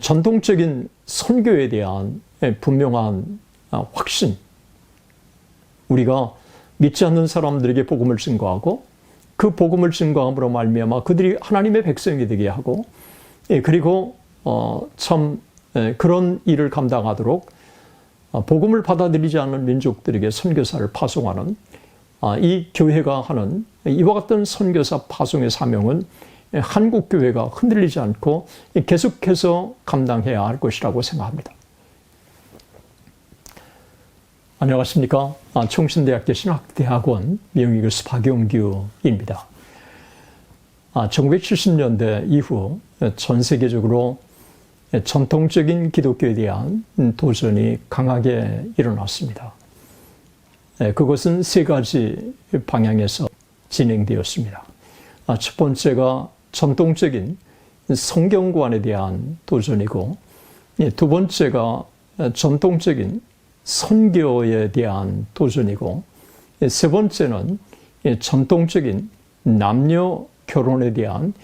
전통적인 선교에 대한 분명한 확신, 우리가 믿지 않는 사람들에게 복음을 증거하고 그 복음을 증거함으로 말미암아 그들이 하나님의 백성이 되게 하고, 그리고 참 그런 일을 감당하도록 복음을 받아들이지 않는 민족들에게 선교사를 파송하는 이 교회가 하는 이와 같은 선교사 파송의 사명은 한국 교회가 흔들리지 않고 계속해서 감당해야 할 것이라고 생각합니다. 안녕하십니까. 총신대학교 신학대학원 명의교수 박용규입니다. 1970년대 이후 전 세계적으로 전통적인 기독교에 대한 도전이 강하게 일어났습니다. 그것은 세 가지 방향에서 진행되었습니다. 첫 번째가 전통적인 성경관에 대한 도전이고, 두 번째가 전통적인 선교에 대한 도전이고, 세 번째는 전통적인 남녀 결혼에 대한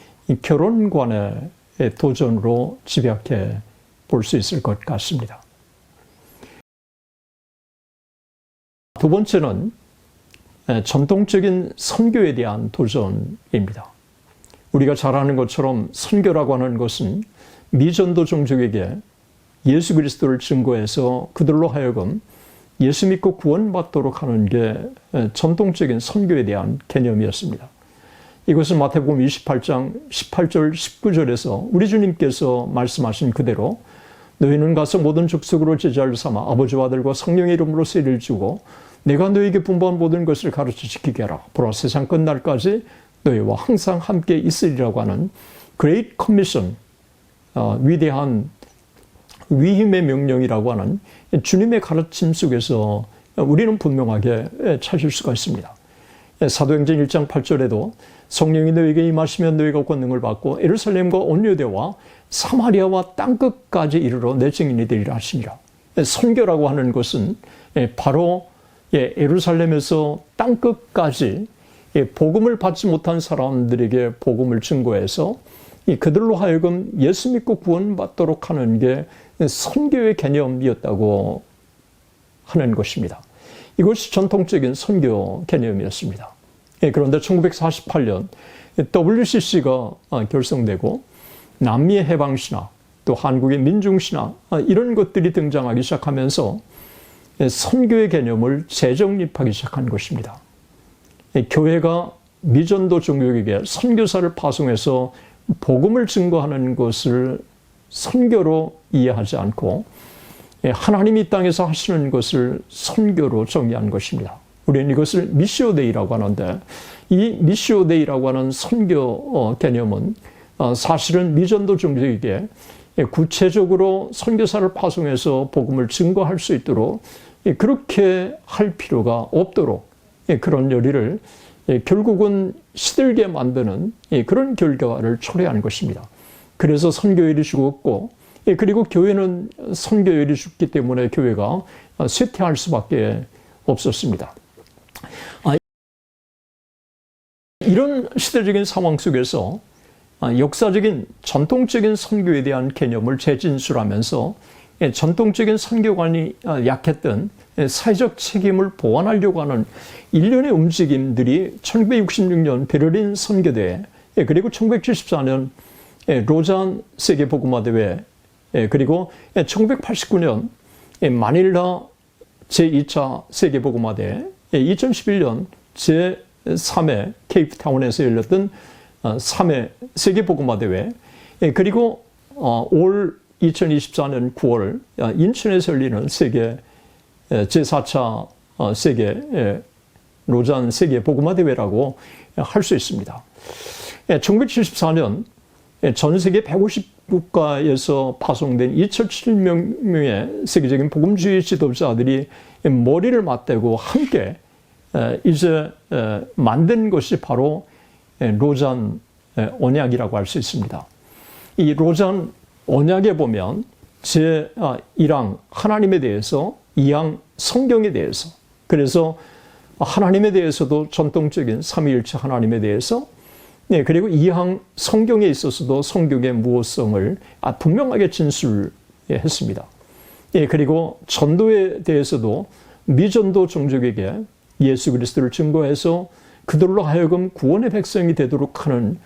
결혼관의 도전으로 집약해 볼 수 있을 것 같습니다. 두 번째는 전통적인 선교에 대한 도전입니다. 우리가 잘 아는 것처럼 선교라고 하는 것은 미전도 종족에게 예수 그리스도를 증거해서 그들로 하여금 예수 믿고 구원받도록 하는 게 전통적인 선교에 대한 개념이었습니다. 이것은 마태복음 28장 18절 19절에서 우리 주님께서 말씀하신 그대로 너희는 가서 모든 족속으로 제자를 삼아 아버지와 아들과 성령의 이름으로 세례를 주고 내가 너희에게 분부한 모든 것을 가르쳐 지키게 하라. 보라 세상 끝날까지 너희와 항상 함께 있으리라고 하는 Great Commission, 위대한 위임의 명령이라고 하는 주님의 가르침 속에서 우리는 분명하게 찾을 수가 있습니다. 사도행전 1장 8절에도 성령이 너희에게 임하시면 너희가 권능을 받고 예루살렘과 온 유대와 사마리아와 땅끝까지 이르러 내 증인이 되리라 하시니라. 선교라고 하는 것은 바로 예루살렘에서 땅끝까지 복음을 받지 못한 사람들에게 복음을 증거해서 그들로 하여금 예수 믿고 구원받도록 하는 게 선교의 개념이었다고 하는 것입니다. 이것이 전통적인 선교 개념이었습니다. 그런데 1948년 WCC가 결성되고 남미의 해방신화, 또 한국의 민중신화, 이런 것들이 등장하기 시작하면서 선교의 개념을 재정립하기 시작한 것입니다. 교회가 미전도 종족에게 선교사를 파송해서 복음을 증거하는 것을 선교로 이해하지 않고 하나님이 이 땅에서 하시는 것을 선교로 정의한 것입니다. 우리는 이것을 미시오데이라고 하는데, 이 미시오데이라고 하는 선교 개념은 사실은 미전도 종족에게 구체적으로 선교사를 파송해서 복음을 증거할 수 있도록 그렇게 할 필요가 없도록 그런 열의를 결국은 시들게 만드는 그런 결과를 초래한 것입니다. 그래서 선교열이 죽었고, 그리고 교회는 선교열이 죽기 때문에 교회가 쇠퇴할 수밖에 없었습니다. 이런 시대적인 상황 속에서 역사적인 전통적인 선교에 대한 개념을 재진술하면서 전통적인 선교관이 약했던 사회적 책임을 보완하려고 하는 일련의 움직임들이 1966년 베를린 선교대회, 그리고 1974년 로잔 세계복음화대회, 그리고 1989년 마닐라 제2차 세계복음화대회, 2011년 제3회 케이프타운에서 열렸던 3회 세계복음화대회, 그리고 올 2024년 9월 인천에서 열리는 세계 제4차 세계 로잔 세계복음화대회라고 할 수 있습니다. 1974년 전 세계 150국가에서 파송된 2,700명의 세계적인 복음주의 지도자들이 머리를 맞대고 함께 이제 만든 것이 바로 로잔 언약이라고 할 수 있습니다. 이 로잔 언약에 보면 제1항 하나님에 대해서, 2항 성경에 대해서, 그래서 하나님에 대해서도 전통적인 삼위일체 하나님에 대해서, 그리고 이항 성경에 있어서도 성경의 무호성을 분명하게 진술했습니다. 그리고 전도에 대해서도 미전도 종족에게 예수 그리스도를 증거해서 그들로 하여금 구원의 백성이 되도록 하는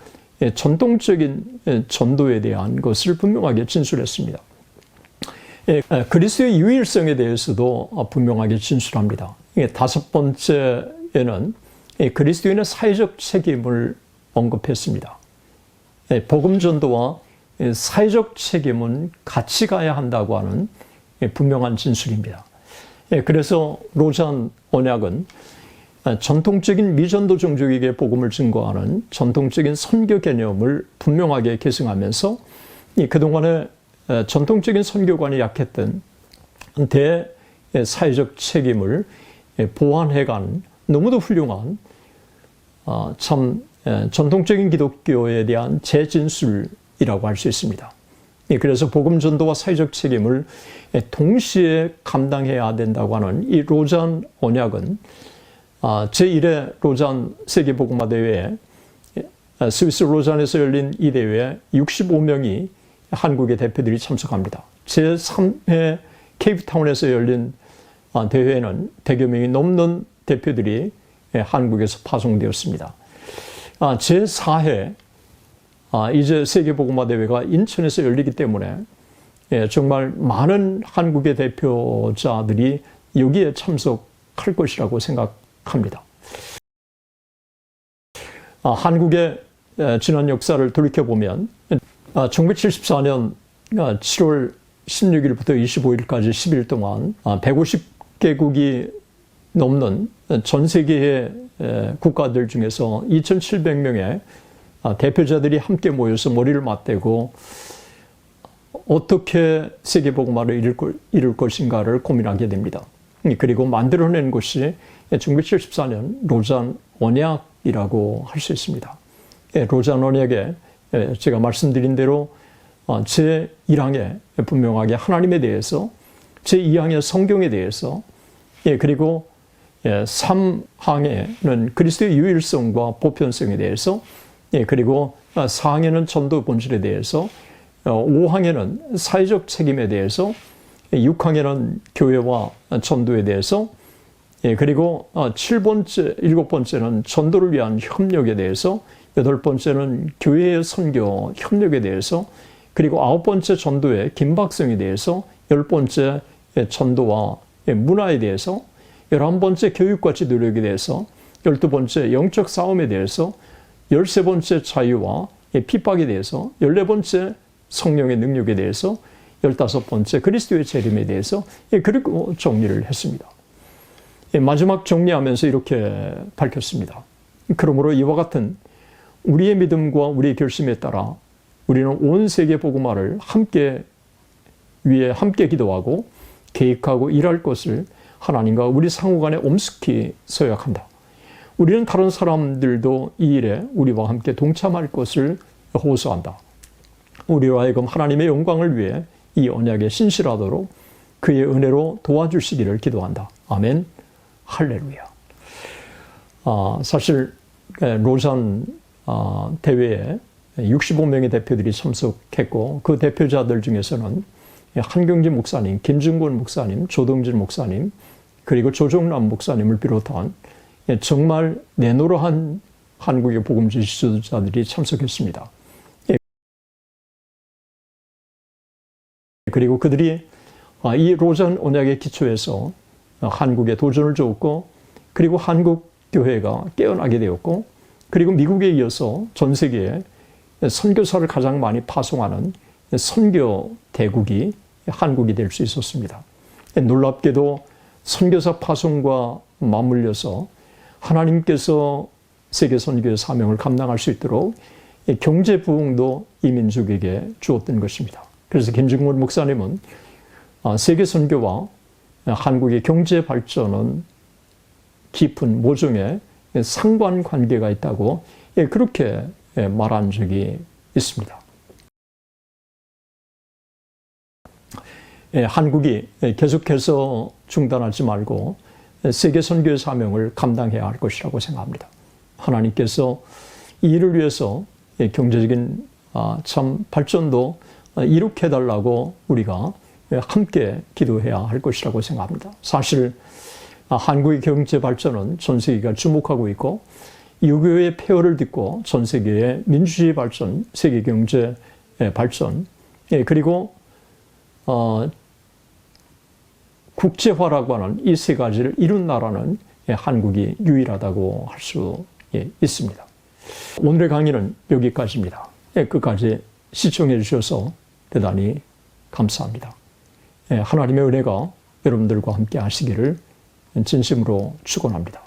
전통적인 전도에 대한 것을 분명하게 진술했습니다. 그리스도의 유일성에 대해서도 분명하게 진술합니다. 다섯 번째에는 그리스도인의 사회적 책임을 언급했습니다. 복음 전도와 사회적 책임은 같이 가야 한다고 하는 분명한 진술입니다. 그래서 로잔 언약은 전통적인 미전도 종족에게 복음을 증거하는 전통적인 선교 개념을 분명하게 계승하면서 그동안의 전통적인 선교관이 약했던 대사회적 책임을 보완해간 너무도 훌륭한 참 전통적인 기독교에 대한 재진술이라고 할 수 있습니다. 그래서 복음 전도와 사회적 책임을 동시에 감당해야 된다고 하는 이 로잔 언약은 제1회 로잔 세계복음화 대회에 스위스 로잔에서 열린 이 대회에 65명이 한국의 대표들이 참석합니다. 제3회 케이프타운에서 열린 대회에는 100여 명이 넘는 대표들이 한국에서 파송되었습니다. 제4회 이제 세계복음화 대회가 인천에서 열리기 때문에 정말 많은 한국의 대표자들이 여기에 참석할 것이라고 생각합니다. 한국의 지난 역사를 돌이켜보면 1974년 7월 16일부터 25일까지 10일 동안 150개국이 넘는 전 세계의 국가들 중에서 2,700명의 대표자들이 함께 모여서 머리를 맞대고 어떻게 세계복음화를 이룰 것인가를 고민하게 됩니다. 그리고 만들어낸 것이 1974년 로잔 언약이라고 할 수 있습니다. 로잔 언약에 제가 말씀드린 대로 제1항에 분명하게 하나님에 대해서, 제2항에 성경에 대해서, 그리고 3항에는 그리스도의 유일성과 보편성에 대해서, 그리고 4항에는 전도 본질에 대해서, 5항에는 사회적 책임에 대해서, 6항에는 교회와 전도에 대해서, 그리고 7번째, 7번째는 전도를 위한 협력에 대해서, 8번째는 교회의 선교 협력에 대해서, 그리고 9번째 전도의 긴박성에 대해서, 10번째 전도와 문화에 대해서, 11번째 교육과 지도력에 대해서, 12번째 영적 싸움에 대해서, 13번째 자유와 핍박에 대해서, 14번째 성령의 능력에 대해서, 15번째 그리스도의 재림에 대해서 그리고 정리를 했습니다. 마지막 정리하면서 이렇게 밝혔습니다. 그러므로 이와 같은 우리의 믿음과 우리의 결심에 따라 우리는 온 세계 복음화를 함께 기도하고 계획하고 일할 것을 하나님과 우리 상호간에 엄숙히 서약한다. 우리는 다른 사람들도 이 일에 우리와 함께 동참할 것을 호소한다. 우리로 하여금 하나님의 영광을 위해 이 언약에 신실하도록 그의 은혜로 도와주시기를 기도한다. 아멘. 할렐루야. 사실 로잔 대회에 65명의 대표들이 참석했고 그 대표자들 중에서는 한경진 목사님, 김준권 목사님, 조동진 목사님, 그리고 조정남 목사님을 비롯한 정말 내노라한 한국의 복음주의 지도자들이 참석했습니다. 그리고 그들이 이 로잔 언약의 기초에서 한국에 도전을 줬고, 그리고 한국 교회가 깨어나게 되었고, 그리고 미국에 이어서 전 세계에 선교사를 가장 많이 파송하는 선교 대국이 한국이 될 수 있었습니다. 놀랍게도 선교사 파송과 맞물려서 하나님께서 세계 선교의 사명을 감당할 수 있도록 경제 부흥도 이 민족에게 주었던 것입니다. 그래서 김중문 목사님은 세계 선교와 한국의 경제 발전은 깊은 모종의 상관관계가 있다고 그렇게 말한 적이 있습니다. 한국이 계속해서 중단하지 말고 세계 선교의 사명을 감당해야 할 것이라고 생각합니다. 하나님께서 이 일을 위해서 경제적인 참 발전도 이룩해달라고 우리가 함께 기도해야 할 것이라고 생각합니다. 사실 한국의 경제 발전은 전 세계가 주목하고 있고 유교의 폐허를 딛고 전 세계의 민주주의 발전, 세계 경제 발전, 그리고 국제화라고 하는 이 세 가지를 이룬 나라는 한국이 유일하다고 할 수 있습니다. 오늘의 강의는 여기까지입니다. 끝까지 시청해 주셔서 대단히 감사합니다. 하나님의 은혜가 여러분들과 함께 하시기를 진심으로 축원합니다.